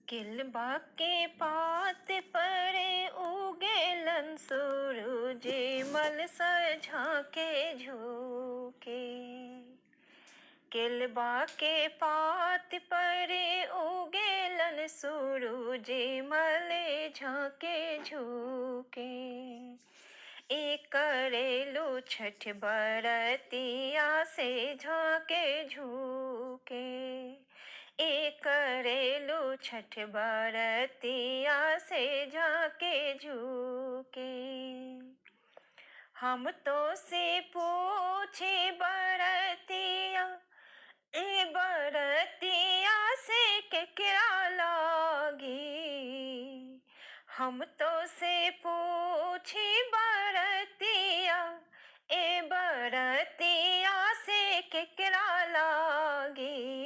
किलबा के पात परे उगेलन सूरज मल सझा के झुके। किलबा के पात परे उगेलन सूरज मल झाके झुके। एक करेलू छठ बरतिया से झाके झुके। एक करेलू छठ बरतिया से झाके झुके। हम तो से पूछे बरतिया ए बरतिया से केकरा लागी। हम तो से पूछे बरतिया ए बरतिया से केकरा लागी।